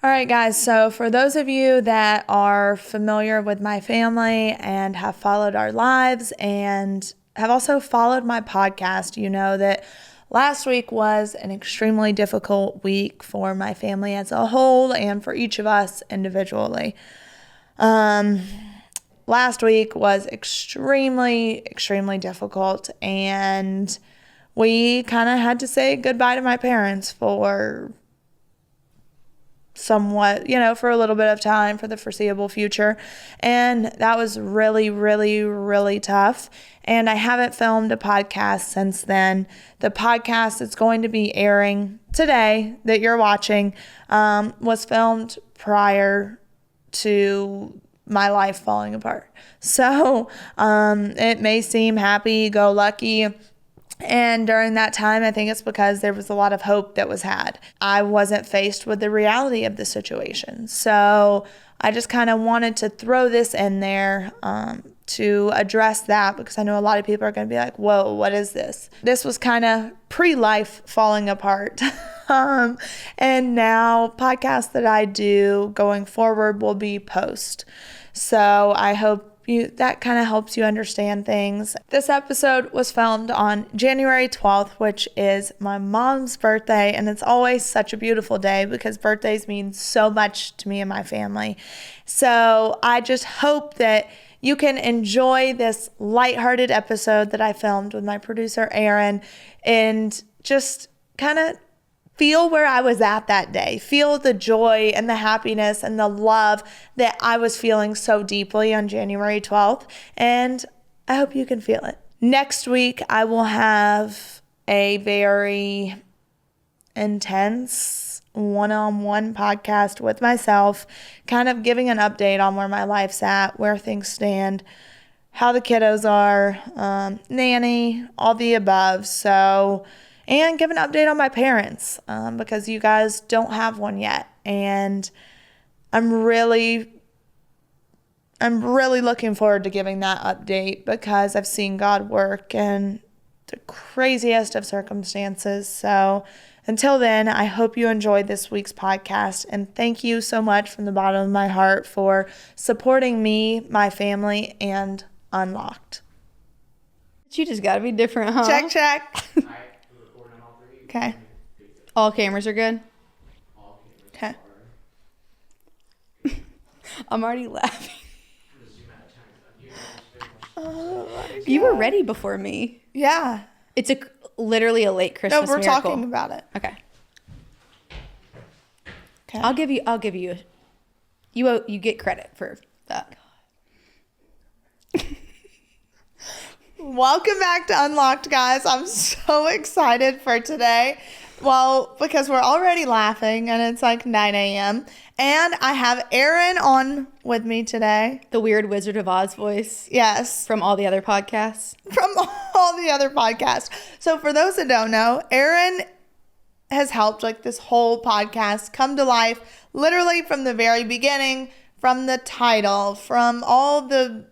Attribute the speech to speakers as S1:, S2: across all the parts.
S1: All right, guys. So for those of you that are familiar with my family and have followed our lives and have also followed my podcast, you know that last week was an extremely difficult week for my family as a whole and for each of us individually. Last week was extremely difficult, and we kind of had to say goodbye to my parents for somewhat, for a little bit of time, for the foreseeable future. And that was really tough. And I haven't filmed a podcast since then. The podcast that's going to be airing today that you're watching was filmed prior to my life falling apart. So it may seem happy-go-lucky. And during that time, I think it's because there was a lot of hope that was had. I wasn't faced with the reality of the situation. So I just kind of wanted to throw this in there to address that, because I know a lot of people are going to be like, whoa, what is this? This was kind of pre-life falling apart. And now podcasts that I do going forward will be post. So I hope that kind of helps you understand things. This episode was filmed on January 12th, which is my mom's birthday, and it's always such a beautiful day because birthdays mean so much to me and my family. So I just hope that you can enjoy this lighthearted episode that I filmed with my producer, Erin, and just kind of feel where I was at that day. Feel the joy and the happiness and the love that I was feeling so deeply on January 12th. And I hope you can feel it. Next week, I will have a very intense one-on-one podcast with myself, kind of giving an update on where my life's at, where things stand, how the kiddos are, nanny, all the above. And give an update on my parents, because you guys don't have one yet. And I'm really looking forward to giving that update, because I've seen God work in the craziest of circumstances. So until then, I hope you enjoyed this week's podcast. And thank you so much from the bottom of my heart for supporting me, my family, and Unlocked.
S2: You just got to be different, huh?
S1: Check. Okay.
S2: All cameras are good?
S1: Okay.
S2: I'm already laughing.
S1: Oh,
S2: you were ready before me.
S1: Yeah.
S2: It's literally a late Christmas
S1: No, we're
S2: miracle.
S1: talking about it.
S2: Okay.
S1: Okay.
S2: I'll give you you get credit for that.
S1: Welcome back to Unlocked, guys. I'm so excited for today. Well, because we're already laughing and it's like 9 a.m. And I have Erin on with me today.
S2: The weird Wizard of Oz voice.
S1: Yes.
S2: From all the other podcasts.
S1: From all the other podcasts. So for those that don't know, Erin has helped like this whole podcast come to life literally from the very beginning, from the title, from all the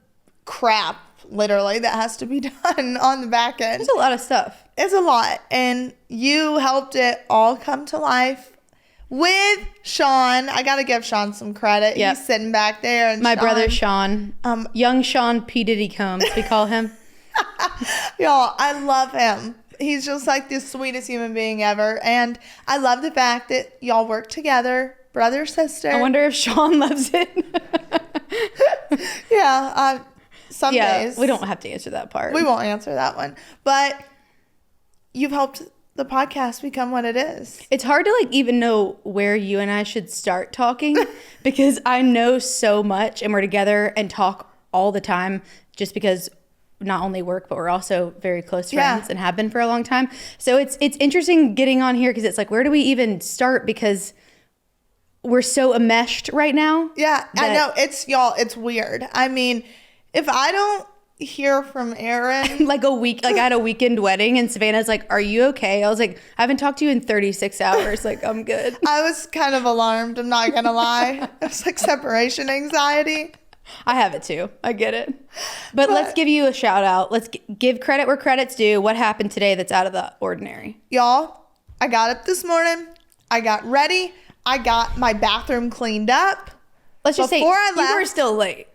S1: crap literally that has to be done on the back end.
S2: There's a lot of stuff.
S1: It's a lot. And you helped it all come to life with Sean. I got to give Sean some credit.
S2: Yep.
S1: He's sitting back there. And
S2: My brother Sean. Young Sean P. Diddy Combs, we call him.
S1: Y'all, I love him. He's just like the sweetest human being ever. And I love the fact that y'all work together, brother, sister.
S2: I wonder if Sean loves it.
S1: Yeah. Some days.
S2: We don't have to answer that part.
S1: We won't answer that one. But you've helped the podcast become what it is.
S2: It's hard to even know where you and I should start talking because I know so much and we're together and talk all the time just because not only work, but we're also very close friends and have been for a long time. So it's interesting getting on here because it's like, where do we even start? Because we're so enmeshed right now.
S1: Yeah, I know. It's weird. I mean, if I don't hear from Erin
S2: I had a weekend wedding and Savannah's like, are you okay? I was like, I haven't talked to you in 36 hours. I'm good.
S1: I was kind of alarmed. I'm not going to lie. It was like separation anxiety.
S2: I have it too. I get it. But let's give you a shout out. Let's give credit where credit's due. What happened today that's out of the ordinary?
S1: Y'all, I got up this morning. I got ready. I got my bathroom cleaned up.
S2: Let's just say
S1: Before I left,
S2: you were still late.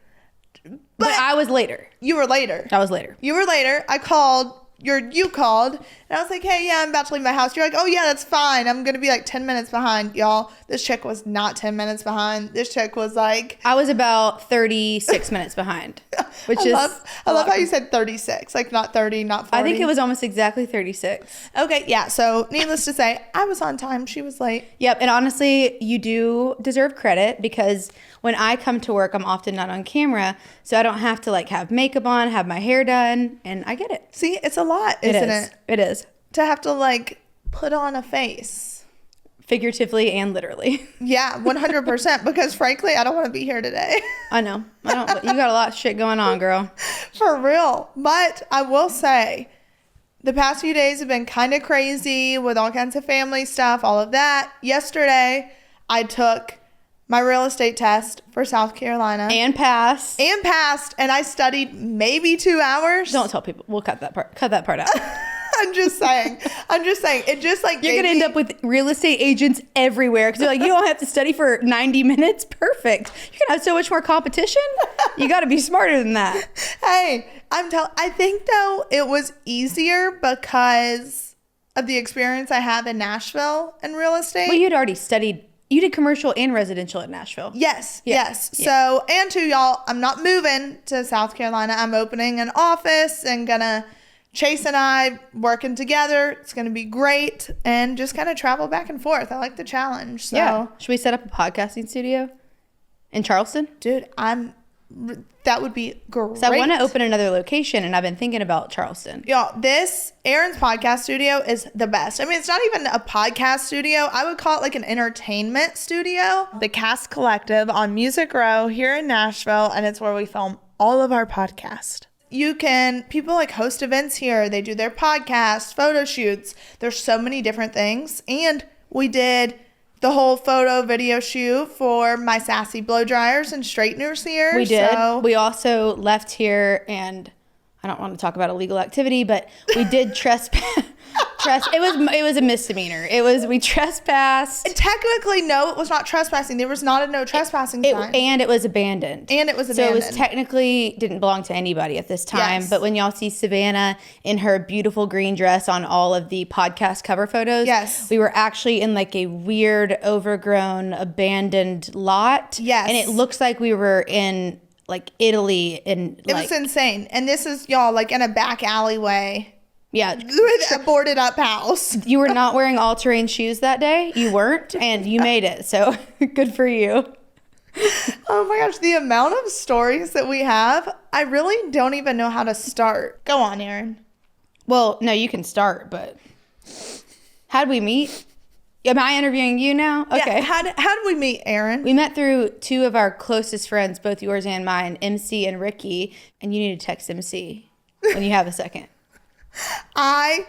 S2: But I was later.
S1: You were later.
S2: I was later.
S1: You were later. I called. You called, and I was like, hey, yeah, I'm about to leave my house. You're like, oh, yeah, that's fine. I'm going to be like 10 minutes behind, y'all. This chick was not 10 minutes behind. This chick was like...
S2: I was about 36 minutes behind, which
S1: I love how you said 36, like not 30, not 40.
S2: I think it was almost exactly 36.
S1: Okay, yeah, so needless to say, I was on time. She was late.
S2: Yep, and honestly, you do deserve credit because when I come to work, I'm often not on camera, so I don't have to like have makeup on, have my hair done, and I get it.
S1: See, it's a lot, isn't it?
S2: It is.
S1: To have to like put on a face.
S2: Figuratively and literally.
S1: Yeah, 100%, because frankly, I don't want to be here today.
S2: I know. I don't. But you got a lot of shit going on, girl.
S1: For real. But I will say, the past few days have been kind of crazy with all kinds of family stuff, all of that. Yesterday, I took my real estate test for South Carolina.
S2: And passed.
S1: And I studied maybe 2 hours.
S2: Don't tell people. We'll cut that part out.
S1: I'm just saying. It just like
S2: you're going to end up with real estate agents everywhere because they're like, you don't have to study for 90 minutes. Perfect. You're going to have so much more competition. You got to be smarter than that.
S1: Hey, I think though it was easier because of the experience I have in Nashville in real estate.
S2: Well, you'd already studied. You did commercial and residential in Nashville.
S1: Yes.
S2: Yeah.
S1: So, and to y'all, I'm not moving to South Carolina. I'm opening an office and gonna Chase and I working together. It's going to be great. And just kind of travel back and forth. I like the challenge. So.
S2: Yeah. Should we set up a podcasting studio in Charleston?
S1: Dude, that would be great.
S2: So I want to open another location, and I've been thinking about Charleston.
S1: Y'all, Erin's podcast studio is the best. I mean, it's not even a podcast studio. I would call it like an entertainment studio. The Cast Collective on Music Row here in Nashville, and it's where we film all of our podcasts. People like host events here. They do their podcasts, photo shoots. There's so many different things. And we did the whole photo video shoot for my sassy blow dryers and straighteners here.
S2: We did. So. We also left here, and I don't want to talk about illegal activity, but we did trespass. It was a misdemeanor. We trespassed.
S1: Technically, no, it was not trespassing. There was not a no trespassing sign.
S2: And it was abandoned.
S1: So it was
S2: technically didn't belong to anybody at this time.
S1: Yes.
S2: But when y'all see Savannah in her beautiful green dress on all of the podcast cover photos,
S1: yes,
S2: we were actually in like a weird, overgrown, abandoned lot.
S1: Yes.
S2: And it looks like we were in like Italy. It
S1: was insane. And this is, y'all, like in a back alleyway.
S2: Yeah.
S1: With a boarded up house.
S2: You were not wearing all-terrain shoes that day. You weren't, and you made it. So good for you.
S1: Oh my gosh, the amount of stories that we have, I really don't even know how to start. Go on, Erin.
S2: Well, no, you can start, but how did we meet? Am I interviewing you now? Okay.
S1: Yeah, how did we meet, Erin?
S2: We met through two of our closest friends, both yours and mine, MC and Ricky, and you need to text MC when you have a second. I'm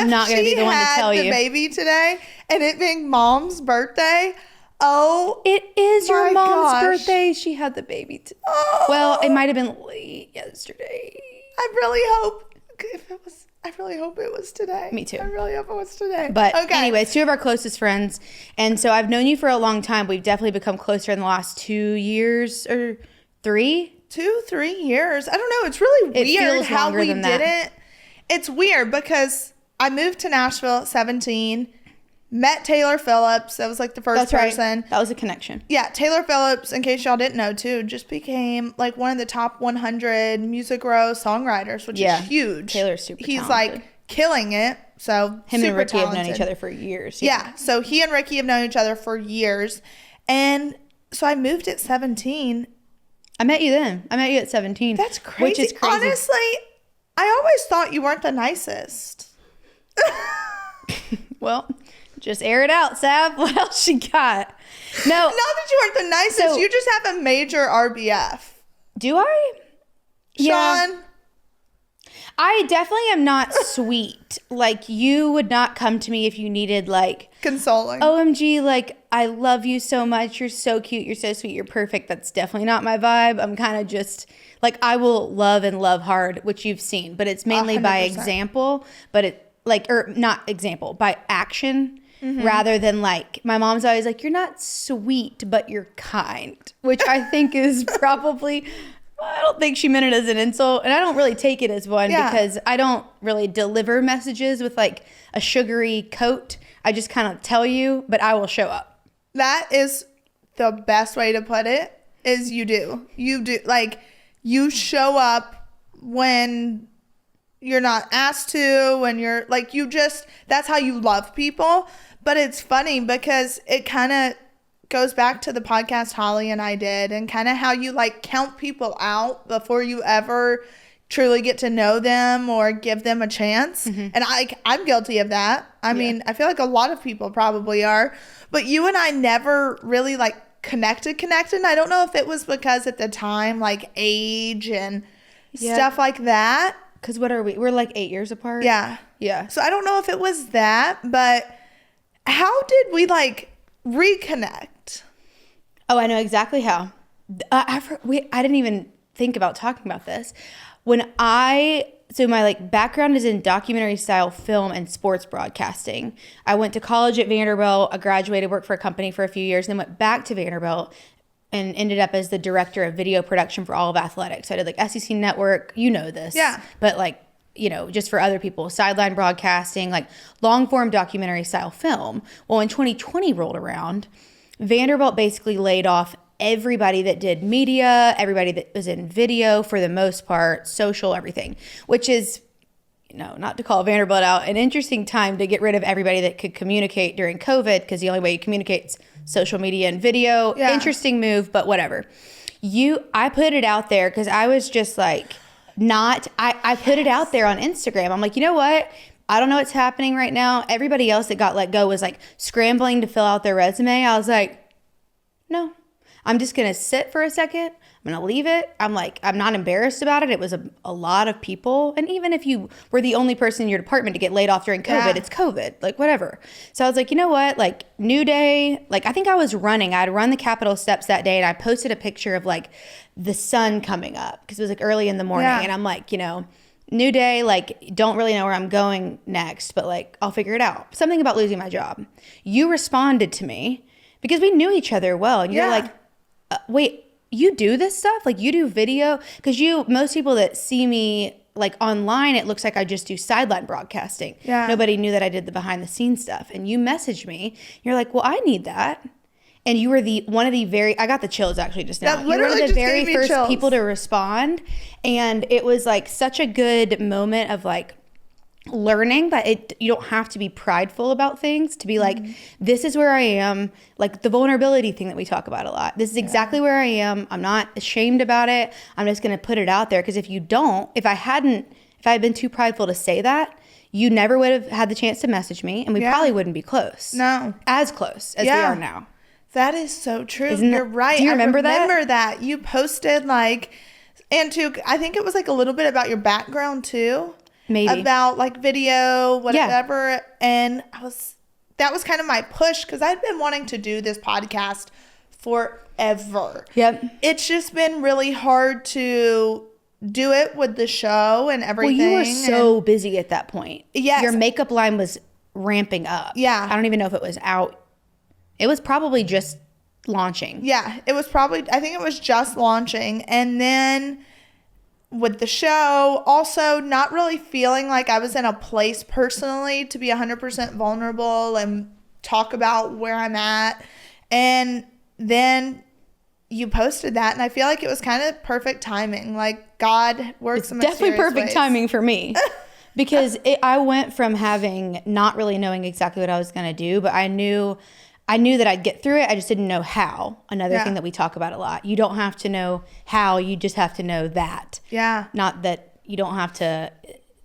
S2: not going to be the one to tell you.
S1: The baby today, and it being Mom's birthday. Oh,
S2: it is your mom's birthday. She had the baby.
S1: Oh.
S2: Well, it might have been late yesterday.
S1: I really hope it was today.
S2: Me too.
S1: I really hope it was today.
S2: But anyways, two of our closest friends, and so I've known you for a long time. We've definitely become closer in the last 2 years or 3.
S1: 2-3 years. I don't know. It's really weird how we did it. It's weird because I moved to Nashville at 17, met Taylor Phillips. That was like the first person.
S2: That was a connection.
S1: Yeah, Taylor Phillips, in case y'all didn't know too, just became like one of the top 100 Music Row songwriters, which is huge.
S2: Taylor's super talented.
S1: He's like killing it. So
S2: him and Ricky have known each other for years.
S1: Yeah, so he and Ricky have known each other for years. And so I moved at 17.
S2: I met you then. I met you at 17.
S1: That's crazy.
S2: Which is crazy.
S1: Honestly, I always thought you weren't the nicest.
S2: Well, just air it out, Sav. What else you got? No.
S1: Not that you weren't the nicest. So, you just have a major RBF.
S2: Do I?
S1: Sean?
S2: Yeah. I definitely am not sweet. Like, you would not come to me if you needed, like...
S1: consoling.
S2: OMG, like, I love you so much. You're so cute. You're so sweet. You're perfect. That's definitely not my vibe. I'm kind of just... like, I will love and love hard, which you've seen. But it's mainly 100%. By example. But it... like, or not example. By action. rather than like, my mom's always like, you're not sweet, but you're kind, which I think is probably, I don't think she meant it as an insult. And I don't really take it as one because I don't really deliver messages with like a sugary coat. I just kind of tell you, but I will show up.
S1: That is the best way to put it, is you do. Like, you show up when you're not asked to, when you're like, that's how you love people. But it's funny because it kind of goes back to the podcast Holly and I did, and kind of how you like count people out before you ever truly get to know them or give them a chance. And I'm guilty of that. I mean, I feel like a lot of people probably are, but you and I never really like connected. And I don't know if it was because at the time, like age and stuff like that.
S2: Because what are we? We're like 8 years apart.
S1: Yeah.
S2: Yeah.
S1: So I don't know if it was that, but how did we like reconnect?
S2: Oh, I know exactly how. I didn't even think about talking about this. So my like background is in documentary style film and sports broadcasting. I went to college at Vanderbilt. I graduated, worked for a company for a few years, then went back to Vanderbilt and ended up as the director of video production for all of athletics. So I did like SEC Network, you know this.
S1: Yeah.
S2: But like, you know, just for other people, sideline broadcasting, like long form documentary style film. Well, when 2020 rolled around, Vanderbilt basically laid off everybody that did media, everybody that was in video for the most part, social, everything, which is, you know, not to call Vanderbilt out, an interesting time to get rid of everybody that could communicate during COVID, because the only way you communicate is social media and video. Yeah. Interesting move, but whatever. I put it out there because I was just like, I put it out there on Instagram. I'm like, you know what? I don't know what's happening right now. Everybody else that got let go was like scrambling to fill out their resume. I was like, no, I'm just going to sit for a second. I'm going to leave it. I'm like, I'm not embarrassed about it. It was a lot of people. And even if you were the only person in your department to get laid off during COVID, it's COVID, like whatever. So I was like, you know what? Like new day, like I think I was running. I'd run the Capitol steps that day and I posted a picture of like the sun coming up because it was like early in the morning. Yeah. And I'm like, you know, new day, like don't really know where I'm going next, but like I'll figure it out. Something about losing my job. You responded to me because we knew each other well. And you're like, wait, you do this stuff? Like you do video? Because most people that see me like online, it looks like I just do sideline broadcasting. Yeah. Nobody knew that I did the behind the scenes stuff. And you messaged me. You're like, well, I need that. And you were I got the chills actually just now. You were the very first people to respond. And it was like such a good moment of like learning that you don't have to be prideful about things, to be like, this is where I am, like the vulnerability thing that we talk about a lot. This is exactly where I am. I'm not ashamed about it. I'm just going to put it out there. Because if I had been too prideful to say that, you never would have had the chance to message me, and we probably wouldn't be close. No. As close as we are now. That is so true. You're right. Do you remember that? I remember that. You posted like, I think it was like a little bit about your background too. Maybe. About like video, whatever. Yeah. And that was kind of my push, because I'd been wanting to do this podcast forever. Yep. It's just been really hard to do it with the show and everything. Well, you were so busy at that point. Yes. Your makeup line was ramping up. Yeah. I don't even know if it was out. It was probably just launching. Yeah. I think it was just launching. And then with the show, also not really feeling like I was in a place personally to be 100% vulnerable and talk about where I'm at. And then you posted that, and I feel like it was kind of perfect timing. Like God works in mysterious ways. Definitely perfect timing for me. Because I went from not really knowing exactly what I was going to do, but I knew that I'd get through it. I just didn't know how. Another thing that we talk about a lot. You don't have to know how. You just have to know that. Yeah. Not that you don't have to.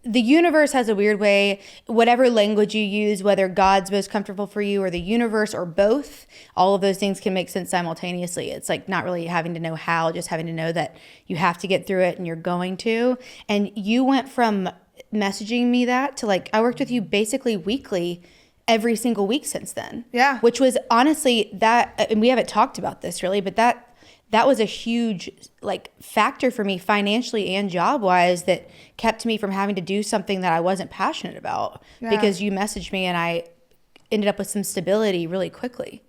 S2: The universe has a weird way, whatever language you use, whether God's most comfortable for you or the universe or both, all of those things can make sense simultaneously. It's like not really having to know how, just having to know that you have to get through it and you're going to. And you went from messaging me that to like, I worked with you basically weekly every single week since then. Yeah. Which was honestly and we haven't talked about this really, but that was a huge like factor for me financially and job wise that kept me from having to do something that I wasn't passionate about. Yeah. Because you messaged me and ended up with some stability really quickly.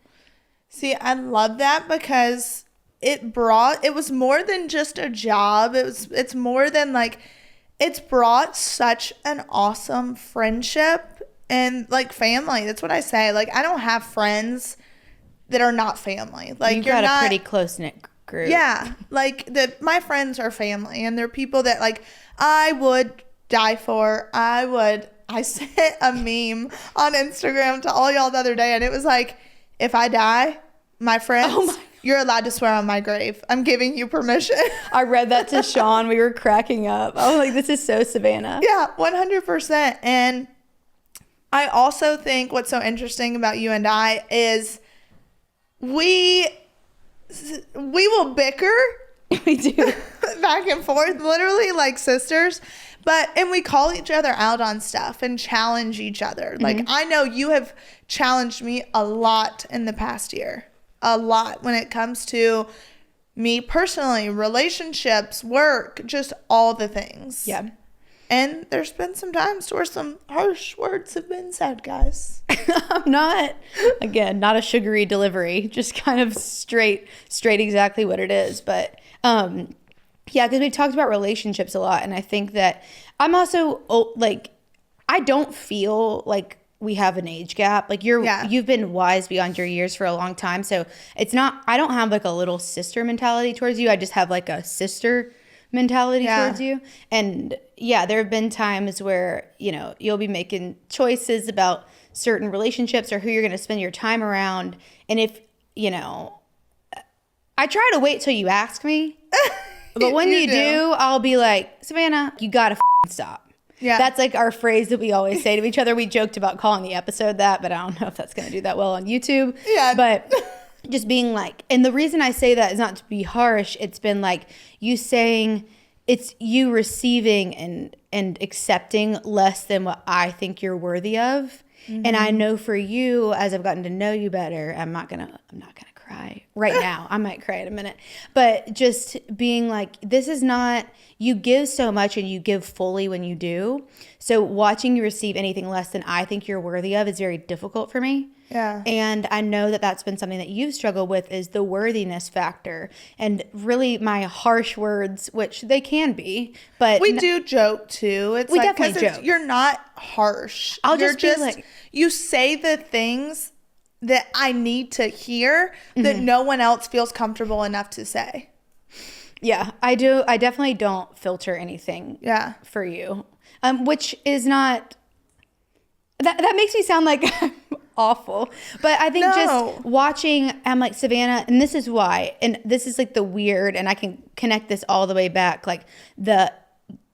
S1: See, I love that because it was more than just a job. It's more than like, it's brought such an awesome friendship and like family. That's what I say. Like, I don't have friends that are not family. Like,
S2: You've got a pretty close-knit group.
S1: Yeah. Like, my friends are family, and they're people that like I would die for. I sent a meme on Instagram to all y'all the other day, and it was like, if I die, my friends, you're allowed to swear on my grave. I'm giving you permission.
S2: I read that to Sean. We were cracking up. I was like, this is so Savannah.
S1: Yeah, 100%. And I also think what's so interesting about you and I is we will bicker.
S2: We do.
S1: Back and forth, literally like sisters. And we call each other out on stuff and challenge each other. Like, I know you have challenged me a lot in the past year. A lot when it comes to me personally, relationships, work, just all the things.
S2: Yeah.
S1: And there's been some times where some harsh words have been said, guys.
S2: I'm not a sugary delivery, just kind of straight exactly what it is. But yeah, because we talked about relationships a lot. And I think that I'm also like, I don't feel like we have an age gap. Like you've been wise beyond your years for a long time. So it's not, I don't have like a little sister mentality towards you. I just have like a sister mentality towards you. And yeah, there have been times where, you know, you'll be making choices about certain relationships or who you're going to spend your time around. And if, you know, I try to wait till you ask me, but when you do, I'll be like, Savannah, you got to stop. Yeah. That's like our phrase that we always say to each other. We joked about calling the episode that, but I don't know if that's going to do that well on YouTube. Yeah. But just being like, and the reason I say that is not to be harsh. It's been like you saying, it's you receiving and accepting less than what I think you're worthy of. Mm-hmm. And I know for you, as I've gotten to know you better, I'm not gonna cry right now. I might cry in a minute. But just being like, this is not, you give so much and you give fully when you do. So watching you receive anything less than I think you're worthy of is very difficult for me. Yeah. And I know that that's been something that you've struggled with, is the worthiness factor. And really my harsh words, which they can be, but
S1: we do joke too. It's
S2: we
S1: like,
S2: definitely joke.
S1: You're not harsh.
S2: You're just like,
S1: you say the things that I need to hear that no one else feels comfortable enough to say.
S2: Yeah, I do. I definitely don't filter anything for you, which is not, that makes me sound like I'm awful. But I think just watching, I'm like, Savannah, and this is why, and this is like the weird, and I can connect this all the way back, like the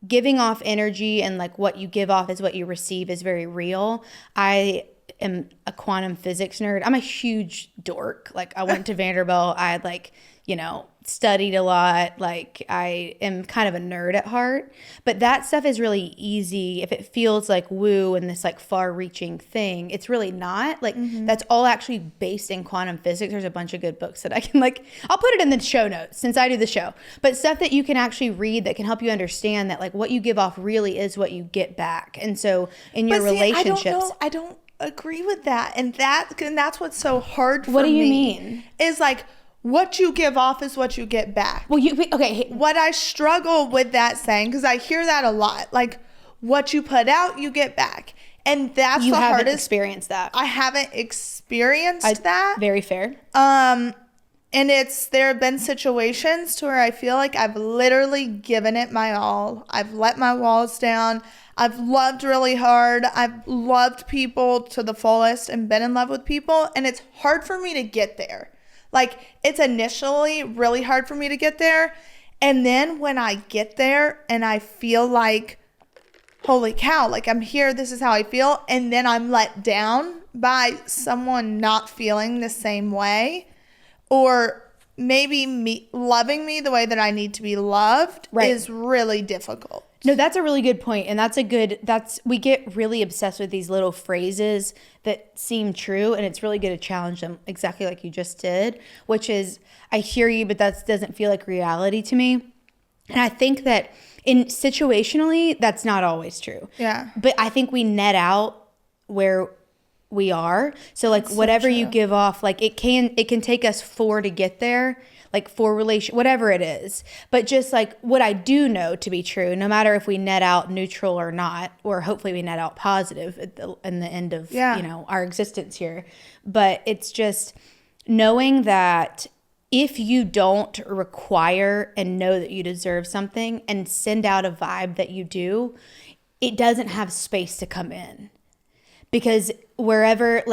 S2: giving off energy and like what you give off is what you receive is very real. I am a quantum physics nerd. I'm a huge dork. Like I went to Vanderbilt. I had like, you know, studied a lot. Like I am kind of a nerd at heart, but that stuff is really easy. If it feels like woo and this like far reaching thing, it's really not. Like that's all actually based in quantum physics. There's a bunch of good books that I can like, I'll put it in the show notes since I do the show, but stuff that you can actually read that can help you understand that like what you give off really is what you get back. And so in your relationships,
S1: I don't agree with that. And that's what's so hard for me.
S2: What do you mean?
S1: Is like, what you give off is what you get back.
S2: Well, okay.
S1: What I struggle with that saying, because I hear that a lot, like what you put out, you get back. And that's the hardest.
S2: You haven't experienced that.
S1: I haven't experienced that.
S2: Very fair.
S1: And there have been situations to where I feel like I've literally given it my all. I've let my walls down. I've loved really hard. I've loved people to the fullest and been in love with people. And it's hard for me to get there. Like, it's initially really hard for me to get there. And then when I get there and I feel like, holy cow, like I'm here, this is how I feel. And then I'm let down by someone not feeling the same way. Or maybe me loving me the way that I need to be loved is really difficult.
S2: No, that's a really good point. And we get really obsessed with these little phrases that seem true. And it's really good to challenge them exactly like you just did, which is, I hear you, but that doesn't feel like reality to me. And I think that situationally, that's not always true.
S1: Yeah.
S2: But I think we net out where we are. So like whatever you give off, like it can take us 4 to get there, like 4 relation, whatever it is. But just like what I do know to be true, no matter if we net out neutral or not, or hopefully we net out positive in the end of, our existence here. But it's just knowing that if you don't require and know that you deserve something and send out a vibe that you do, it doesn't have space to come in. Because wherever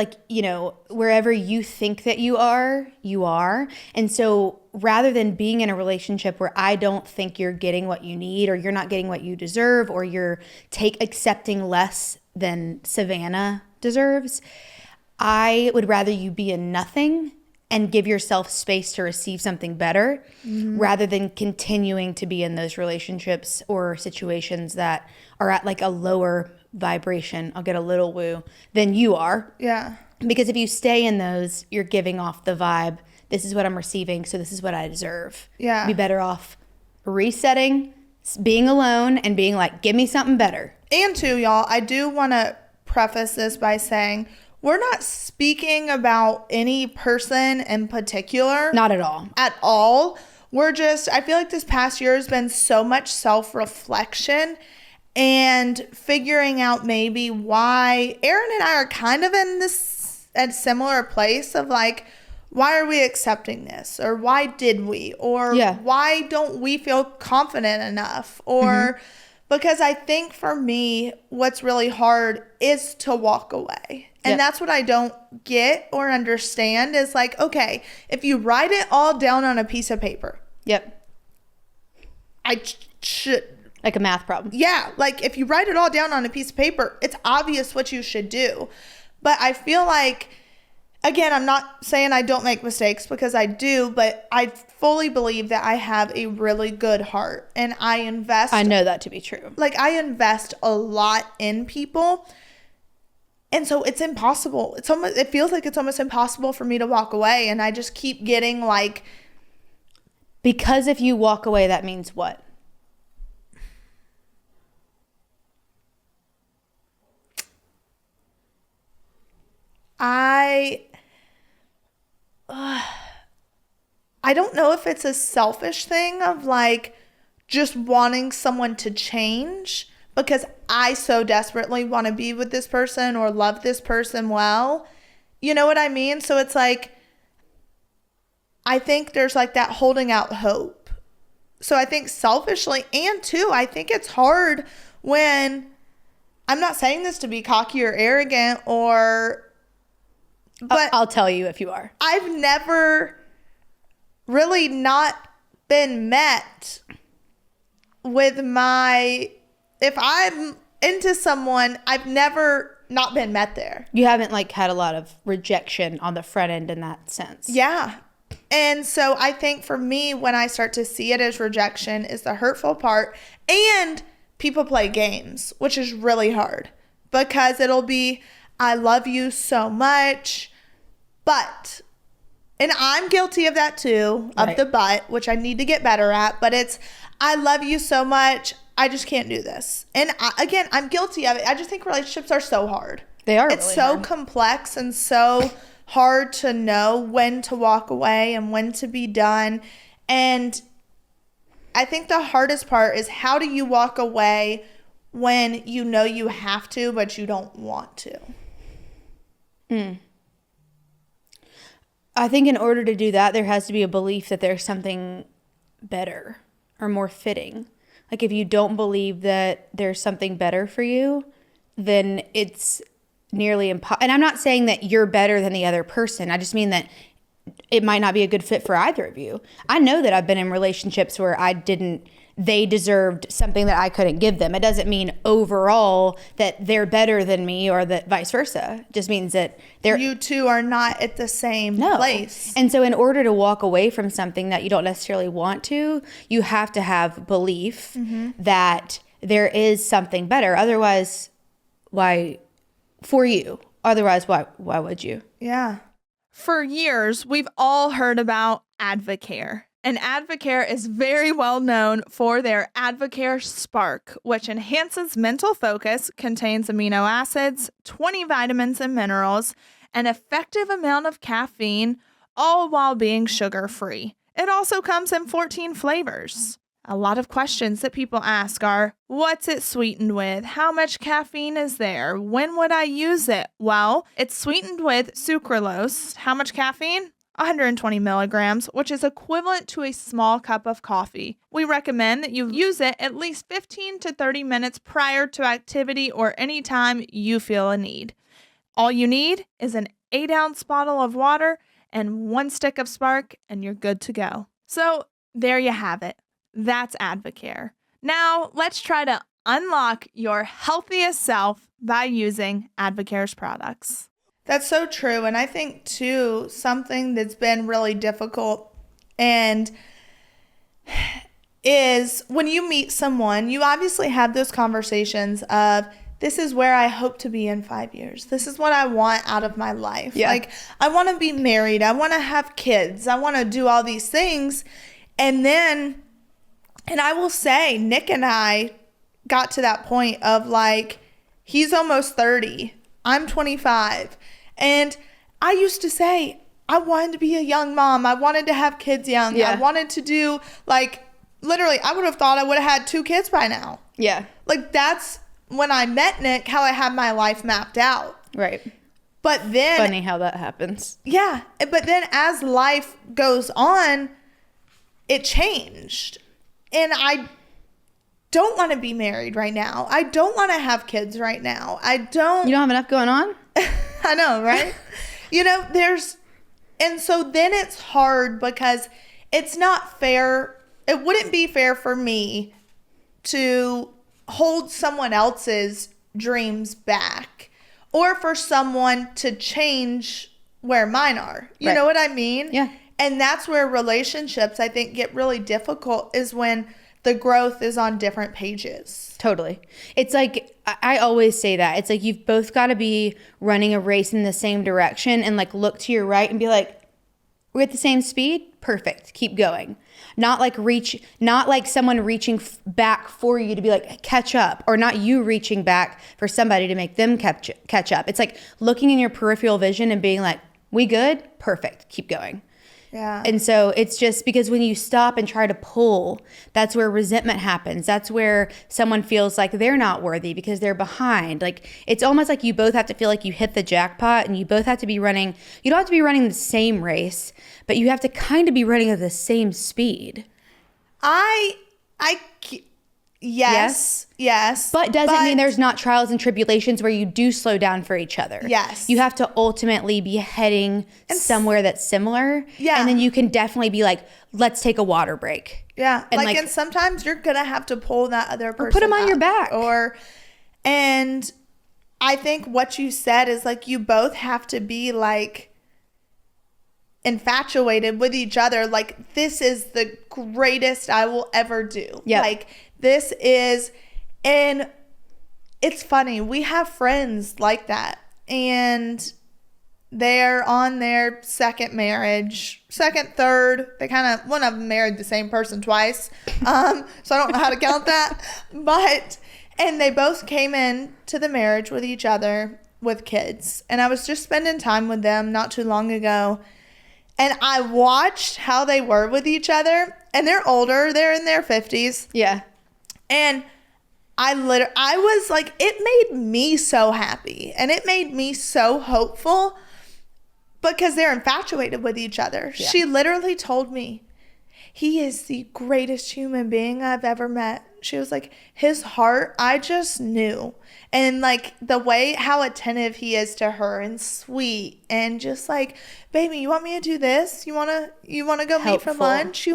S2: you think that you are, you are. And so rather than being in a relationship where I don't think you're getting what you need, or you're not getting what you deserve, or you're accepting less than Savannah deserves, I would rather you be in nothing and give yourself space to receive something better, rather than continuing to be in those relationships or situations that are at like a lower vibration, I'll get a little woo, than you are.
S1: Yeah.
S2: Because if you stay in those, you're giving off the vibe, this is what I'm receiving, so this is what I deserve.
S1: Yeah.
S2: Be better off resetting, being alone, and being like, give me something better.
S1: And too, y'all, I do want to preface this by saying we're not speaking about any person in particular.
S2: Not at all.
S1: At all. I feel like this past year has been so much self-reflection and figuring out maybe why Erin and I are kind of in this a similar place of like, why are we accepting this? Or why did we? Or why don't we feel confident enough? Or because I think for me, what's really hard is to walk away. And that's what I don't get or understand is like, okay, if you write it all down on a piece of paper. I should.
S2: Like a math problem.
S1: Yeah. Like if you write it all down on a piece of paper, it's obvious what you should do. But I feel like, again, I'm not saying I don't make mistakes because I do, but I fully believe that I have a really good heart and I invest.
S2: I know that to be true.
S1: Like I invest a lot in people. And so it's impossible. It feels like it's almost impossible for me to walk away. And I just keep getting like.
S2: Because if you walk away, that means what?
S1: I don't know if it's a selfish thing of like just wanting someone to change because I so desperately want to be with this person or love this person well. You know what I mean? So it's like, I think there's like that holding out hope. So I think selfishly, and too, I think it's hard when, I'm not saying this to be cocky or arrogant but
S2: I'll tell you if you are.
S1: I've never really not been met with if I'm into someone, I've never not been met there.
S2: You haven't like had a lot of rejection on the front end in that sense.
S1: Yeah. And so I think for me, when I start to see it as rejection is the hurtful part, and people play games, which is really hard because it'll be, I love you so much, but, and I'm guilty of that too, of the but, which I need to get better at, but it's, I love you so much, I just can't do this. And again, I'm guilty of it. I just think relationships are so hard.
S2: They are.
S1: It's really so hard. Complex and so hard to know when to walk away and when to be done. And I think the hardest part is how do you walk away when you know you have to, but you don't want to?
S2: I think in order to do that, there has to be a belief that there's something better or more fitting. Like if you don't believe that there's something better for you, then it's nearly impossible. And I'm not saying that you're better than the other person. I just mean that it might not be a good fit for either of you. I know that I've been in relationships where they deserved something that I couldn't give them. It doesn't mean overall that they're better than me or that vice versa. It just means that
S1: you two are not at the same place.
S2: And so in order to walk away from something that you don't necessarily want to, you have to have belief that there is something better. Otherwise, why would you?
S1: Yeah. For years, we've all heard about Advocare. And Advocare is very well known for their Advocare Spark, which enhances mental focus, contains amino acids, 20 vitamins and minerals, an effective amount of caffeine, all while being sugar-free. It also comes in 14 flavors. A lot of questions that people ask are, what's it sweetened with? How much caffeine is there? When would I use it? Well, it's sweetened with sucralose. How much caffeine? 120 milligrams, which is equivalent to a small cup of coffee. We recommend that you use it at least 15 to 30 minutes prior to activity or any time you feel a need. All you need is an 8-ounce bottle of water and 1 stick of Spark, and you're good to go. So there you have it. That's Advocare. Now let's try to unlock your healthiest self by using Advocare's products. That's so true. And I think, too, something that's been really difficult and is when you meet someone, you obviously have those conversations of, this is where I hope to be in 5 years. This is what I want out of my life.
S2: Yeah.
S1: Like, I want to be married. I want to have kids. I want to do all these things. And I will say, Nick and I got to that point of like, he's almost 30. I'm 25. And I used to say, I wanted to be a young mom. I wanted to have kids young.
S2: Yeah.
S1: I wanted to do, like, literally, I would have thought I would have had 2 kids by now.
S2: Yeah.
S1: Like, that's when I met Nick, how I had my life mapped out.
S2: Right.
S1: But then...
S2: Funny how that happens.
S1: Yeah. But then as life goes on, it changed. And I don't want to be married right now. I don't want to have kids right now.
S2: You don't have enough going on?
S1: I know, right? And so then it's hard because it's not fair. It wouldn't be fair for me to hold someone else's dreams back or for someone to change where mine are. You know what I mean?
S2: Yeah.
S1: And that's where relationships, I think, get really difficult, is when the growth is on different pages.
S2: Totally. It's like, I always say that. It's like you've both got to be running a race in the same direction and like look to your right and be like, we're at the same speed? Perfect. Keep going. Not like someone reaching back for you to be like, catch up, or not you reaching back for somebody to make them catch up. It's like looking in your peripheral vision and being like, we good? Perfect. Keep going.
S1: Yeah.
S2: And so it's just because when you stop and try to pull, that's where resentment happens. That's where someone feels like they're not worthy because they're behind. Like, it's almost like you both have to feel like you hit the jackpot, and you both have to be running. You don't have to be running the same race, but you have to kind of be running at the same speed.
S1: Yes.
S2: But doesn't mean there's not trials and tribulations where you do slow down for each other.
S1: Yes.
S2: You have to ultimately be heading somewhere that's similar.
S1: Yeah.
S2: And then you can definitely be like, let's take a water break.
S1: Yeah.
S2: And
S1: and sometimes you're going to have to pull that other person
S2: or put them on your back.
S1: And I think what you said is like, you both have to be like infatuated with each other. Like, this is the greatest I will ever do.
S2: Yeah.
S1: Like, this is, and it's funny. We have friends like that, and they're on their second marriage, second, third. One of them married the same person twice. So I don't know how to count that, and they both came in to the marriage with each other with kids. And I was just spending time with them not too long ago, and I watched how they were with each other, and they're older. They're in their 50s.
S2: Yeah.
S1: And I was like, it made me so happy, and it made me so hopeful because they're infatuated with each other. Yeah. She literally told me, he is the greatest human being I've ever met. She was like, his heart, I just knew. And like the way, how attentive he is to her and sweet, and just like, baby, you want me to do this? You want to go meet for lunch?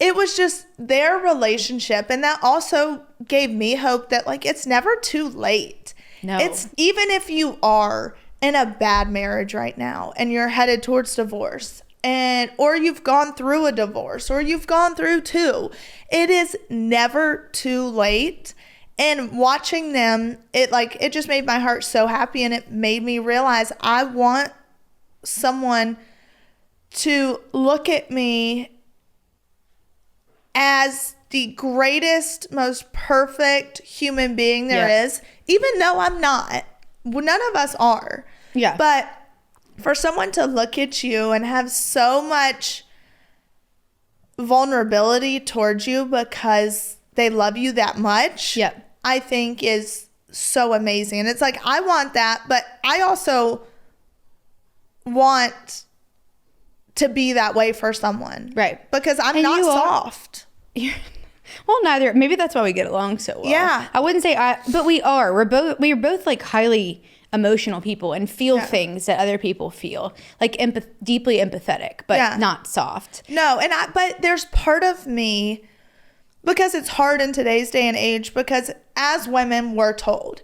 S1: It was just their relationship. And that also gave me hope that like, it's never too late.
S2: No.
S1: It's even if you are in a bad marriage right now and you're headed towards divorce, or you've gone through a divorce, or you've gone through 2, it is never too late. And watching them, it just made my heart so happy, and it made me realize I want someone to look at me as the greatest, most perfect human being there is, even though I'm not. None of us are.
S2: Yeah.
S1: But for someone to look at you and have so much vulnerability towards you because they love you that much, I think is so amazing. And it's like, I want that, but I also want to be that way for someone.
S2: Right.
S1: Because I'm not soft.
S2: Well, neither. Maybe that's why we get along so well.
S1: Yeah.
S2: I wouldn't say but we are. We're both like highly emotional people and feel things that other people feel. Like deeply empathetic, but not soft.
S1: No, but there's part of me, because it's hard in today's day and age, because as women, we're told,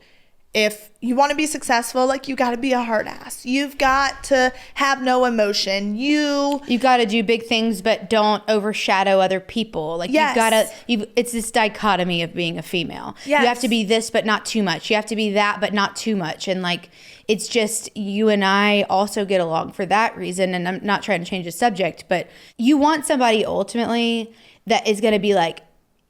S1: if you want to be successful, like, you got to be a hard ass. You've got to have no emotion. You've
S2: got to do big things, but don't overshadow other people. Like, you've got to, it's this dichotomy of being a female.
S1: Yes.
S2: You have to be this, but not too much. You have to be that, but not too much. And like, it's just, you and I also get along for that reason. And I'm not trying to change the subject, but you want somebody ultimately that is going to be like,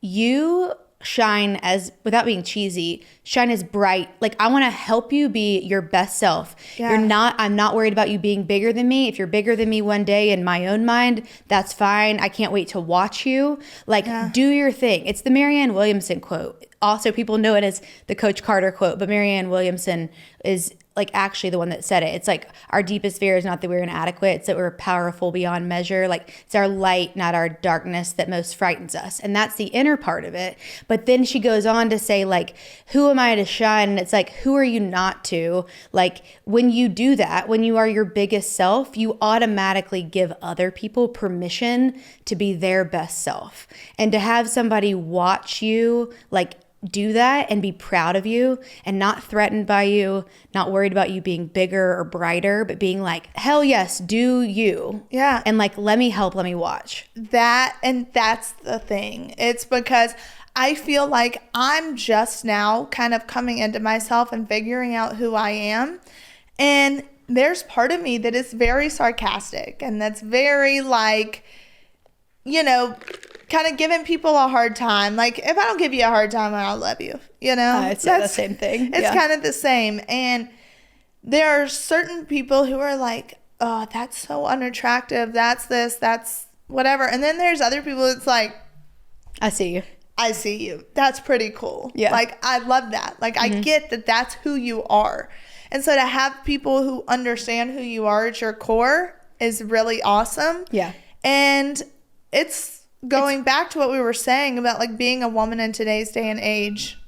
S2: you shine as, without being cheesy, shine as bright. Like, I want to help you be your best self. I'm not worried about you being bigger than me. If you're bigger than me one day in my own mind, that's fine. I can't wait to watch you. Like, do your thing. It's the Marianne Williamson quote. Also, people know it as the Coach Carter quote, but Marianne Williamson is like actually the one that said it. It's like, our deepest fear is not that we're inadequate, it's that we're powerful beyond measure. Like, it's our light, not our darkness, that most frightens us. And that's the inner part of it. But then she goes on to say, like, who am I to shine? And it's like, who are you not to? Like, when you do that, when you are your biggest self, you automatically give other people permission to be their best self. And to have somebody watch you, like, do that and be proud of you and not threatened by you, not worried about you being bigger or brighter, but being like, hell yes, do you.
S1: Yeah.
S2: And like, let me help, let me watch.
S1: That's the thing. It's because I feel like I'm just now kind of coming into myself and figuring out who I am. And there's part of me that is very sarcastic and that's very like, you know, kind of giving people a hard time. Like, if I don't give you a hard time, I don't love you. You know?
S2: It's the same thing.
S1: It's kind of the same. And there are certain people who are like, oh, that's so unattractive. That's this, that's whatever. And then there's other people that's like,
S2: I see you.
S1: I see you. That's pretty cool.
S2: Yeah.
S1: Like, I love that. Like, I get that that's who you are. And so to have people who understand who you are at your core is really awesome.
S2: Yeah.
S1: And it's going back to what we were saying about like being a woman in today's day and age.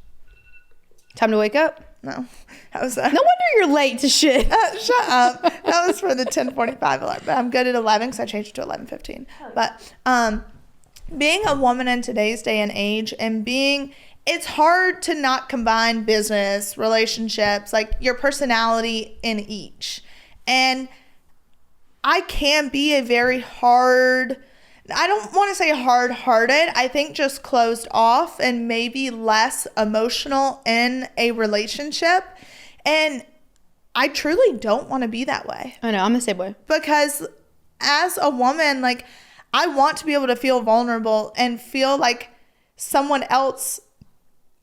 S2: Time to wake up?
S1: No. That was no
S2: wonder you're late to shit.
S1: Shut up. That was for the 10:45 alarm. But I'm good at 11 because I changed it to 11:15. But being a woman in today's day and age and it's hard to not combine business, relationships, like your personality in each. And I can be a very I don't want to say hard-hearted. I think just closed off and maybe less emotional in a relationship. And I truly don't want to be that way.
S2: I know. I'm the same way.
S1: Because as a woman, like, I want to be able to feel vulnerable and feel like someone else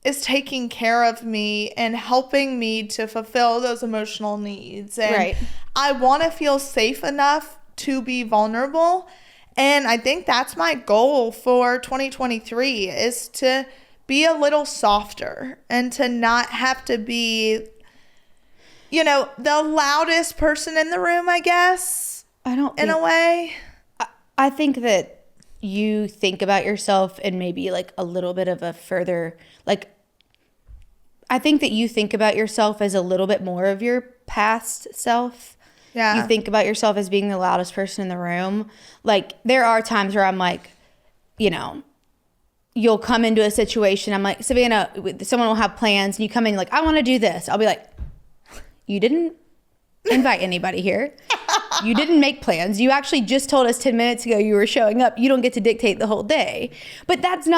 S1: is taking care of me and helping me to fulfill those emotional needs. And I want to feel safe enough to be vulnerable. And I think that's my goal for 2023 is to be a little softer and to not have to be, you know, the loudest person in the room, I guess. In a way.
S2: I think that you think about yourself in maybe like a little bit of a further, like, I think that you think about yourself as a little bit more of your past self.
S1: Yeah.
S2: You think about yourself as being the loudest person in the room. Like, there are times where I'm like, you know, you'll come into a situation. I'm like, Savannah, someone will have plans and you come in like, I want to do this. I'll be like, you didn't invite anybody here. You didn't make plans. You actually just told us 10 minutes ago you were showing up. You don't get to dictate the whole day. But that's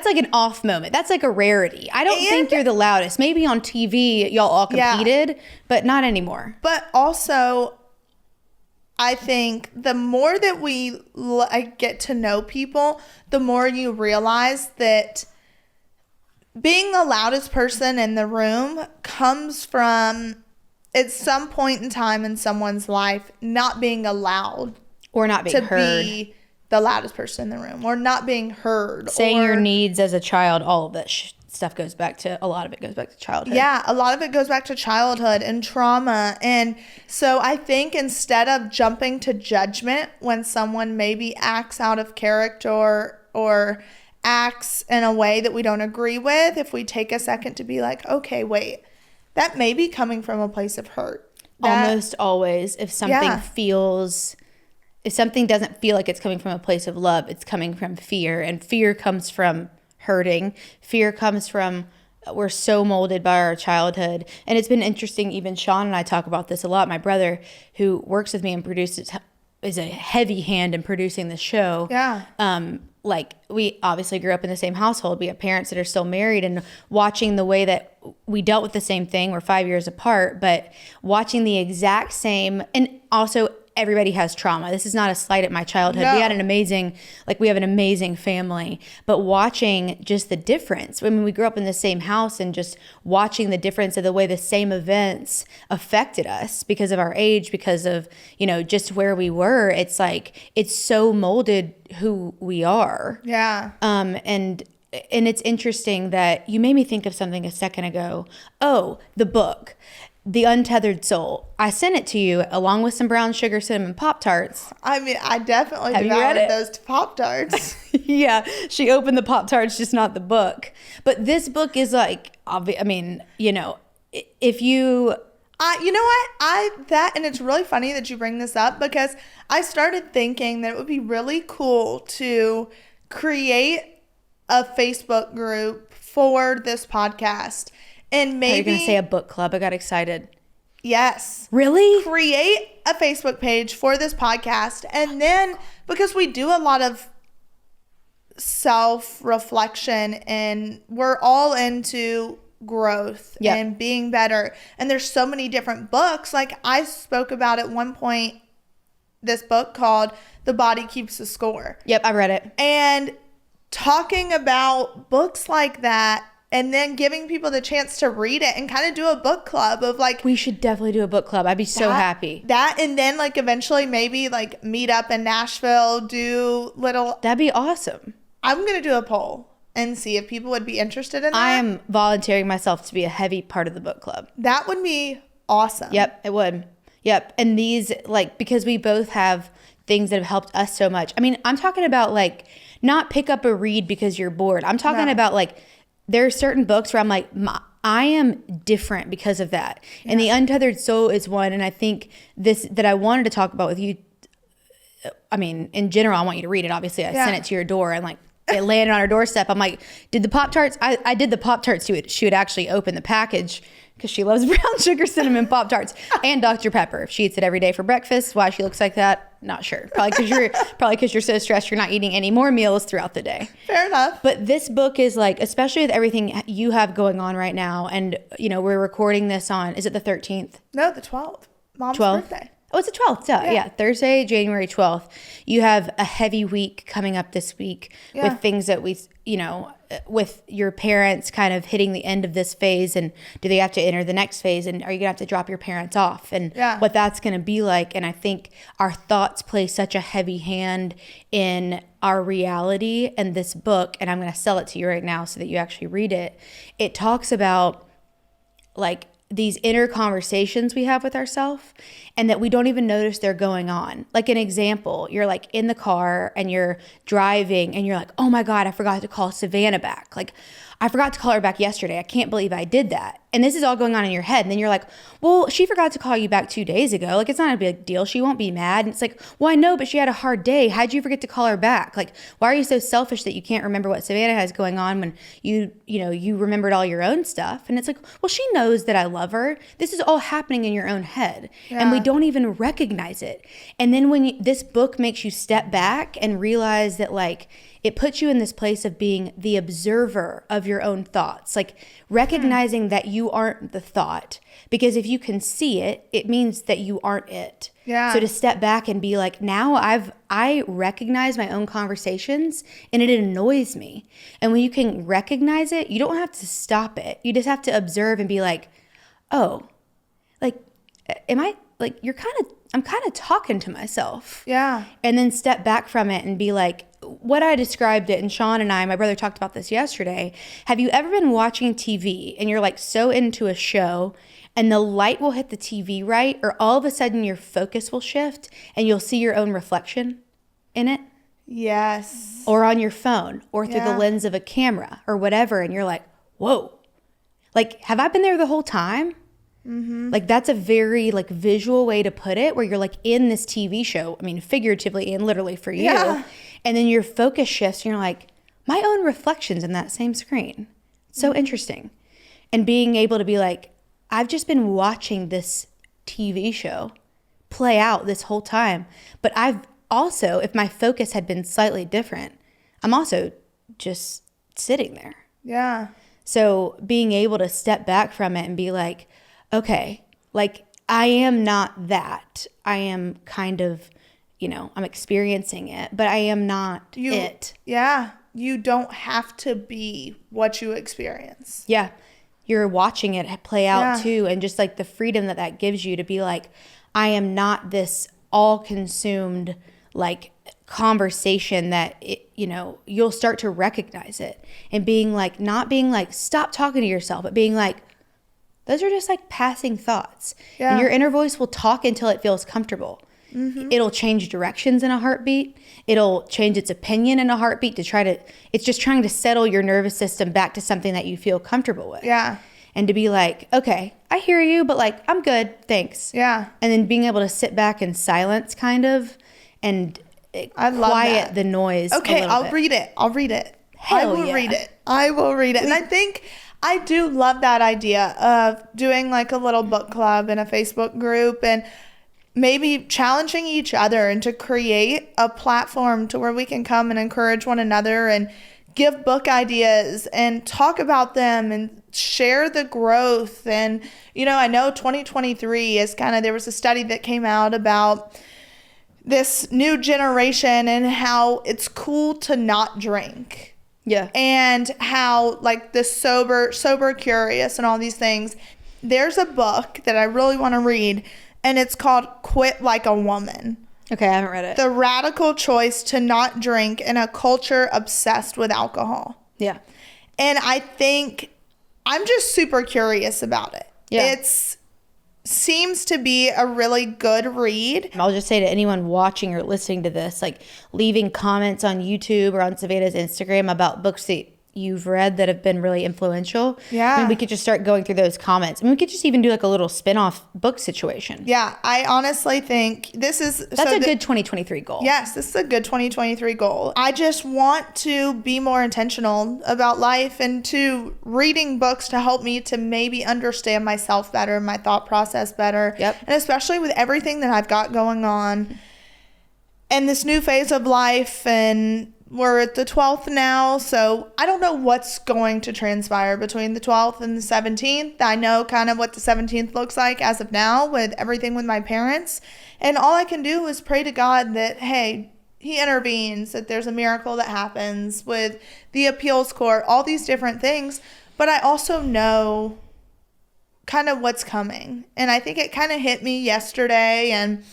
S2: like an off moment. That's like a rarity. I don't think you're the loudest. Maybe on TV y'all all competed, but not anymore.
S1: But also, I think the more that we get to know people, the more you realize that being the loudest person in the room comes from, at some point in time in someone's life, not being allowed
S2: or not being heard,
S1: be the loudest person in the room, or not being heard,
S2: saying your needs as a child. All of that stuff goes back to, a lot of it goes back to childhood.
S1: Yeah, a lot of it goes back to childhood and trauma. And so I think instead of jumping to judgment when someone maybe acts out of character or acts in a way that we don't agree with, if we take a second to be like, okay, wait, that may be coming from a place of hurt.
S2: Almost always, if something doesn't feel like it's coming from a place of love, it's coming from fear. And fear comes from hurting. Fear comes from, we're so molded by our childhood. And it's been interesting, even Sean and I talk about this a lot. My brother, who works with me and is a heavy hand in producing the show.
S1: Yeah.
S2: Like, we obviously grew up in the same household. We have parents that are still married, and watching the way that we dealt with the same thing. We're 5 years apart, but watching the exact same, and also everybody has trauma. This is not a slight at my childhood.
S1: No.
S2: We have an amazing family, but watching just the difference. I mean, we grew up in the same house, and just watching the difference of the way the same events affected us because of our age, because of, just where we were. It's like, it's so molded who we are.
S1: Yeah.
S2: And it's interesting that you made me think of something a second ago. Oh, the book, The Untethered Soul. I sent it to you along with some Brown Sugar Cinnamon Pop-Tarts.
S1: I mean, I definitely
S2: Have you read
S1: devoured
S2: it?
S1: those Pop-Tarts.
S2: Yeah, she opened the Pop-Tarts, just not the book. But this book is like, if you...
S1: You know what? And it's really funny that you bring this up, because I started thinking that it would be really cool to create a Facebook group for this podcast. And maybe...
S2: Are you going to say a book club? I got excited.
S1: Yes.
S2: Really?
S1: Create a Facebook page for this podcast. And then, because we do a lot of self-reflection, and we're all into growth and being better. And there's so many different books. Like, I spoke about at one point this book called The Body Keeps the Score.
S2: Yep, I read it.
S1: And talking about books like that, and then giving people the chance to read it and kind of do a book club of like...
S2: We should definitely do a book club. I'd be so happy.
S1: And then like eventually maybe like meet up in Nashville, do little...
S2: That'd be awesome.
S1: I'm going to do a poll and see if people would be interested in that.
S2: I am volunteering myself to be a heavy part of the book club.
S1: That would be awesome.
S2: Yep, it would. Yep. And these, like, because we both have things that have helped us so much. I mean, I'm talking about like, not pick up a read because you're bored. I'm talking about like, there are certain books where I'm like, I am different because of that. And The Untethered Soul is one. And I think that I wanted to talk about with you. I mean, in general, I want you to read it. Obviously, I sent it to your door, and like, it landed on her doorstep. I'm like, did the Pop-Tarts? I did the Pop-Tarts to it. She would actually open the package because she loves Brown Sugar Cinnamon Pop-Tarts and Dr. Pepper. If she eats it every day for breakfast, why she looks like that, not sure. Probably because you're so stressed you're not eating any more meals throughout the day.
S1: Fair enough.
S2: But this book is like, especially with everything you have going on right now, and we're recording this on, is it the 13th?
S1: No, the 12th. Mom's
S2: 12th?
S1: birthday.
S2: Oh, it's the 12th. Yeah. Thursday, January 12th. You have a heavy week coming up this week with things that with your parents kind of hitting the end of this phase, and do they have to enter the next phase, and are you going to have to drop your parents off, and what that's going to be like. And I think our thoughts play such a heavy hand in our reality. And this book, and I'm going to sell it to you right now so that you actually read it. It talks about like these inner conversations we have with ourselves, and that we don't even notice they're going on. Like an example, you're like in the car and you're driving and you're like, oh my God, I forgot to call Savannah back. Like, I forgot to call her back yesterday. I can't believe I did that. And this is all going on in your head. And then you're like, well, she forgot to call you back 2 days ago. Like, it's not a big deal. She won't be mad. And it's like, well, I know, but she had a hard day. How'd you forget to call her back? Like, why are you so selfish that you can't remember what Savannah has going on when you remembered all your own stuff? And it's like, well, she knows that I love her. This is all happening in your own head. And we don't even recognize it. And then when this book makes you step back and realize that, like, it puts you in this place of being the observer of your own thoughts, like recognizing that you aren't the thought, because if you can see it, it means that you aren't it.
S1: Yeah.
S2: So to step back and be like, now I recognize my own conversations and it annoys me. And when you can recognize it, you don't have to stop it. You just have to observe and be like, oh, like, I'm kind of talking to myself.
S1: Yeah.
S2: And then step back from it and be like, what I described it, and Sean and I, my brother, talked about this yesterday. Have you ever been watching TV and you're like so into a show and the light will hit the TV right, or all of a sudden your focus will shift and you'll see your own reflection in it?
S1: Yes.
S2: Or on your phone, or through the lens of a camera or whatever, and you're like, whoa. Like, have I been there the whole time? Mm-hmm. Like, that's a very like visual way to put it, where you're like in this TV show, I mean, figuratively and literally for you. Yeah. And then your focus shifts and you're like, my own reflections in that same screen. So interesting. And being able to be like, I've just been watching this TV show play out this whole time. But I've also, if my focus had been slightly different, I'm also just sitting there.
S1: Yeah.
S2: So being able to step back from it and be like, okay, like I am not that. I am kind of, I'm experiencing it, but I am not it.
S1: Yeah. You don't have to be what you experience.
S2: Yeah. You're watching it play out too. And just like the freedom that gives you to be like, I am not this all consumed like conversation that, you'll start to recognize it, and being like, not being like, stop talking to yourself, but being like, those are just like passing thoughts. Yeah. And your inner voice will talk until it feels comfortable. Mm-hmm. It'll change directions in a heartbeat. It'll change its opinion in a heartbeat it's just trying to settle your nervous system back to something that you feel comfortable with.
S1: Yeah.
S2: And to be like, okay, I hear you, but like, I'm good, thanks.
S1: Yeah.
S2: And then being able to sit back in silence kind of, and quiet the noise.
S1: Okay, I'll read it. I will read it. I will read it. And I think I do love that idea of doing like a little book club in a Facebook group, and maybe challenging each other, and to create a platform to where we can come and encourage one another and give book ideas and talk about them and share the growth. And, I know 2023 is there was a study that came out about this new generation and how it's cool to not drink.
S2: Yeah.
S1: And how like the sober curious and all these things. There's a book that I really want to read, and it's called Quit Like a Woman.
S2: Okay, I haven't read it.
S1: The radical choice to not drink in a culture obsessed with alcohol.
S2: Yeah.
S1: And I think I'm just super curious about it.
S2: Yeah.
S1: It's seems to be a really good read.
S2: I'll just say to anyone watching or listening to this, like leaving comments on YouTube or on Savannah's Instagram about books that you've read that have been really influential.
S1: Yeah.
S2: I mean, we could just start going through those comments. I mean, we could just even do like a little spin-off book situation.
S1: Yeah. I honestly think that's
S2: a good 2023 goal.
S1: Yes, this is a good 2023 goal. I just want to be more intentional about life, and to reading books to help me to maybe understand myself better, my thought process better.
S2: Yep.
S1: And especially with everything that I've got going on and this new phase of life, and we're at the 12th now, so I don't know what's going to transpire between the 12th and the 17th. I know kind of what the 17th looks like as of now with everything with my parents. And all I can do is pray to God that, hey, he intervenes, that there's a miracle that happens with the appeals court, all these different things. But I also know kind of what's coming. And I think it kind of hit me yesterday, and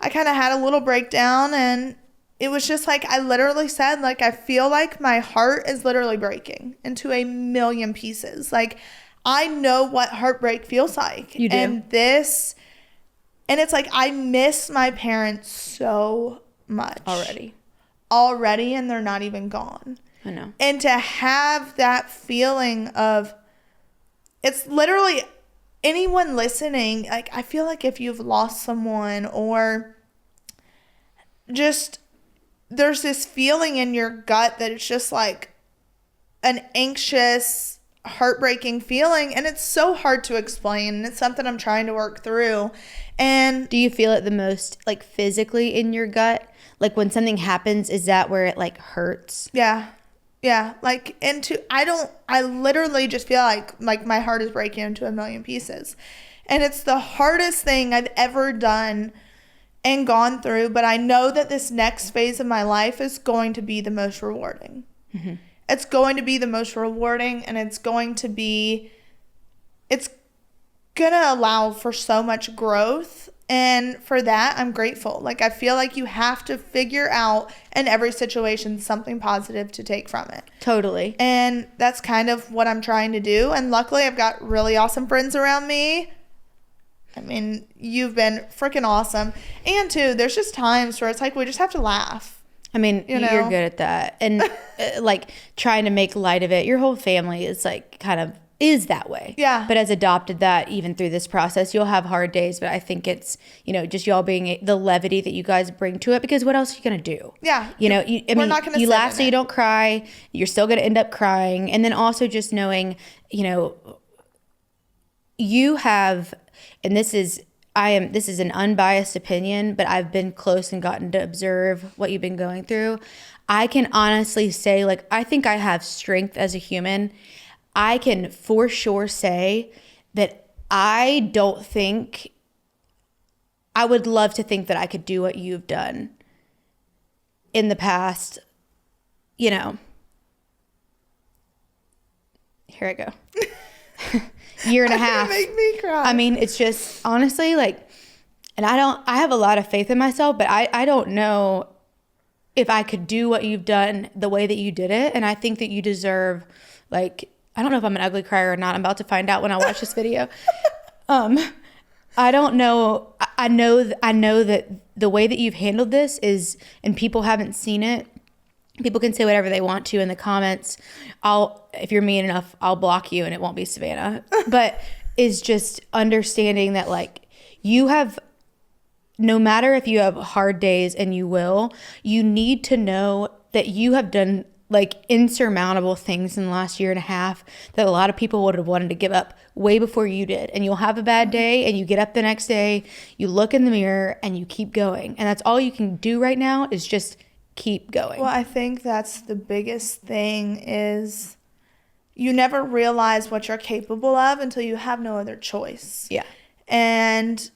S1: I kind of had a little breakdown, and it was just like, I literally said, like, I feel like my heart is literally breaking into a million pieces. Like, I know what heartbreak feels like.
S2: You do.
S1: And it's like, I miss my parents so much. Already, and they're not even gone.
S2: I know.
S1: And to have that feeling of, it's literally anyone listening, like, I feel like if you've lost someone, or just, there's this feeling in your gut that it's just like an anxious, heartbreaking feeling, and it's so hard to explain, and it's something I'm trying to work through. And
S2: do you feel it the most like physically in your gut? Like when something happens, is that where it like hurts?
S1: Yeah. Like I literally just feel like my heart is breaking into a million pieces. And it's the hardest thing I've ever done and gone through, but I know that this next phase of my life is going to be the most rewarding. Mm-hmm. It's going to be the most rewarding, and it's going to allow for so much growth. And for that, I'm grateful. Like, I feel like you have to figure out in every situation something positive to take from it.
S2: Totally.
S1: And that's kind of what I'm trying to do. And luckily, I've got really awesome friends around me. I mean, you've been freaking awesome. And too, there's just times where it's like we just have to laugh.
S2: I mean, you're good at that. And like trying to make light of it. Your whole family is like kind of is that way.
S1: Yeah.
S2: But has adopted that even through this process. You'll have hard days, but I think it's, just y'all being the levity that you guys bring to it, because what else are you going to do?
S1: Yeah.
S2: We're not going to you laugh so you don't cry. You're still going to end up crying. And then also just knowing, you have, and this is an unbiased opinion, but I've been close and gotten to observe what you've been going through. I can honestly say, like, I think I have strength as a human. I can for sure say that I would love to think that I could do what you've done in the past, Here I go. Year and a half.
S1: Make me cry.
S2: I mean, it's just honestly like, and I have a lot of faith in myself, but I don't know if I could do what you've done the way that you did it. And I think that you deserve, like, I don't know if I'm an ugly crier or not. I'm about to find out when I watch this video. I don't know. I know that the way that you've handled this is, and people haven't seen it. People can say whatever they want to in the comments. If you're mean enough, I'll block you and it won't be Savannah. But is just understanding that, like, you have, no matter if you have hard days, and you need to know that you have done like insurmountable things in the last year and a half that a lot of people would have wanted to give up way before you did. And you'll have a bad day and you get up the next day, you look in the mirror and you keep going. And that's all you can do right now is just keep going.
S1: Well, I think that's the biggest thing is you never realize what you're capable of until you have no other choice.
S2: Yeah.
S1: And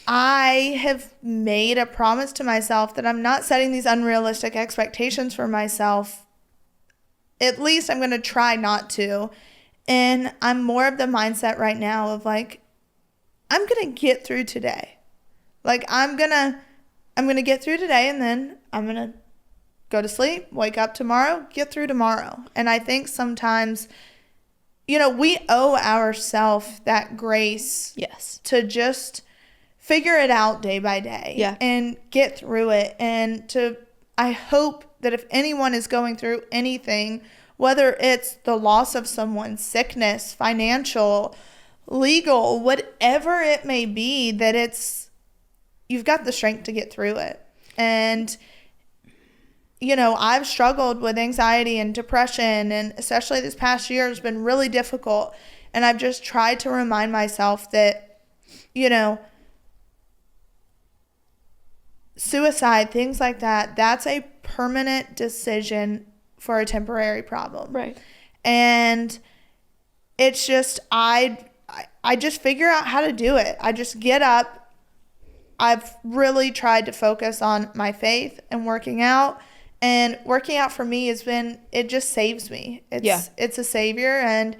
S1: I have made a promise to myself that I'm not setting these unrealistic expectations for myself. At least I'm going to try not to. And I'm more of the mindset right now of like, I'm going to get through today. Like, I'm going to get through today, and then I'm going to go to sleep, wake up tomorrow, get through tomorrow. And I think sometimes, we owe ourselves that grace.
S2: Yes.
S1: To just figure it out day by day.
S2: Yeah. And
S1: get through it. And I hope that if anyone is going through anything, whether it's the loss of someone, sickness, financial, legal, whatever it may be, that you've got the strength to get through it. And, I've struggled with anxiety and depression, and especially this past year has been really difficult. And I've just tried to remind myself that, suicide, things like that, that's a permanent decision for a temporary problem.
S2: Right.
S1: And it's just, I just figure out how to do it. I just get up. I've really tried to focus on my faith and working out. And working out for me it just saves me. It's a savior. And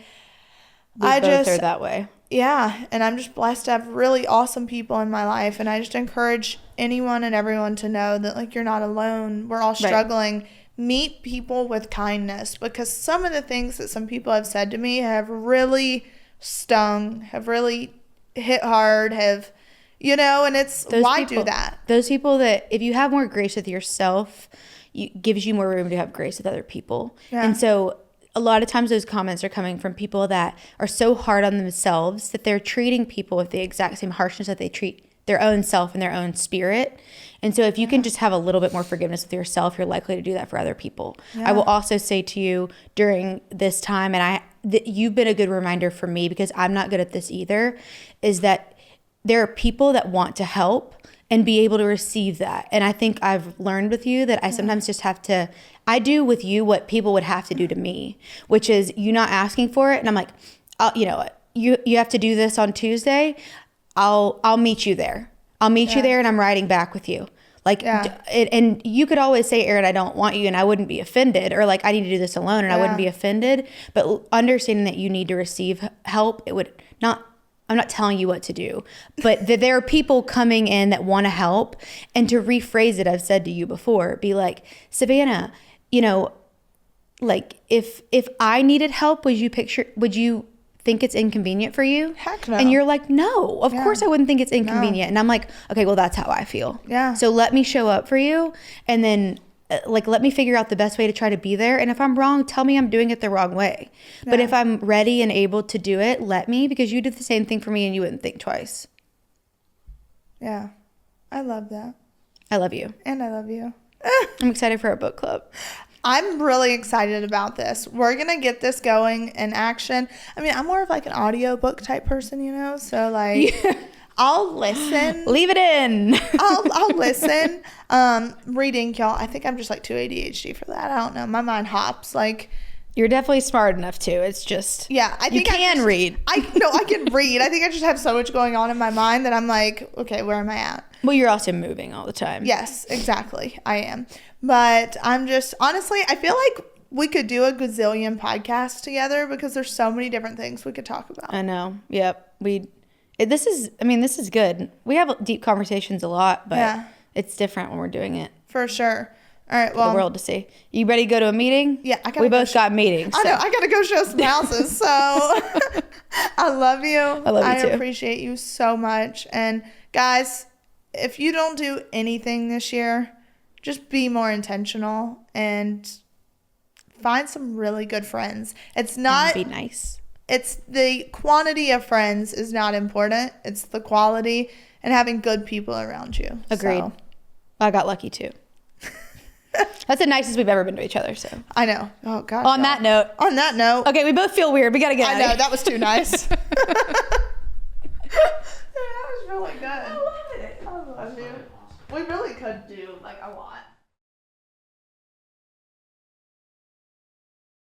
S2: we both are that way.
S1: Yeah, and I'm just blessed to have really awesome people in my life, and I just encourage anyone and everyone to know that, like, you're not alone. We're all struggling. Right. Meet people with kindness, because some of the things that some people have said to me have really stung, have really hit hard, and it's why do that?
S2: Those people that, if you have more grace with yourself, it gives you more room to have grace with other people. Yeah. And so a lot of times those comments are coming from people that are so hard on themselves that they're treating people with the exact same harshness that they treat their own self and their own spirit. And so if you can just have a little bit more forgiveness with yourself, you're likely to do that for other people. Yeah. I will also say to you during this time, and you've been a good reminder for me, because I'm not good at this either, is that there are people that want to help and be able to receive that. And I think I've learned with you that I sometimes just have to, I do with you what people would have to do to me, which is you not asking for it. And I'm like, you know what, you have to do this on Tuesday. I'll meet you there. I'll meet you there, and I'm riding back with you. Like, and you could always say, Erin, I don't want you, and I wouldn't be offended, or like, I need to do this alone, and I wouldn't be offended. But understanding that you need to receive help, it would not, I'm not telling you what to do, but that there are people coming in that want to help. And to rephrase it, I've said to you before, be like, Savannah, you know, like if I needed help, would you think it's inconvenient for you?
S1: Heck no.
S2: And you're like, no, of course I wouldn't think it's inconvenient. And I'm like, okay, well, that's how I feel.
S1: Yeah.
S2: So let me show up for you, and then like, let me figure out the best way to try to be there. And if I'm wrong, tell me I'm doing it the wrong way. Yeah. But if I'm ready and able to do it, let me, because you did the same thing for me and you wouldn't think twice.
S1: Yeah. I love that.
S2: I love you.
S1: And I love you.
S2: I'm excited for our book club.
S1: I'm really excited about this. We're going to get this going in action. I mean, I'm more of like an audiobook type person, you know? So like, I'll listen.
S2: Leave it in.
S1: I'll listen. Reading, y'all, I think I'm just like too ADHD for that. I don't know. My mind hops. Like,
S2: you're definitely smart enough to. It's just,
S1: yeah, I think
S2: you can read.
S1: I can read. I think I just have so much going on in my mind that I'm like, okay, where am I at?
S2: Well, you're also moving all the time.
S1: Yes, exactly. I am. But I'm just, honestly, I feel like we could do a gazillion podcasts together, because there's so many different things we could talk about.
S2: I know. Yep. This is good. We have deep conversations a lot, but it's different when we're doing it.
S1: For sure. All right, well,
S2: for the world to see. You ready to go to a meeting?
S1: Yeah,
S2: we both got meetings.
S1: I know. I gotta go show some houses. So I love you. I
S2: love you too.
S1: I appreciate you so much. And guys, if you don't do anything this year, just be more intentional and find some really good friends. It's not,
S2: and be nice.
S1: It's the quantity of friends is not important. It's the quality and having good people around you.
S2: Agreed. So. I got lucky too. That's the nicest we've ever been to each other. So
S1: I know. Oh gosh.
S2: On that note. Okay, we both feel weird. We gotta get out of here.
S1: I know, that was too nice. That was really good. I love it. I love you. We really could do like a lot.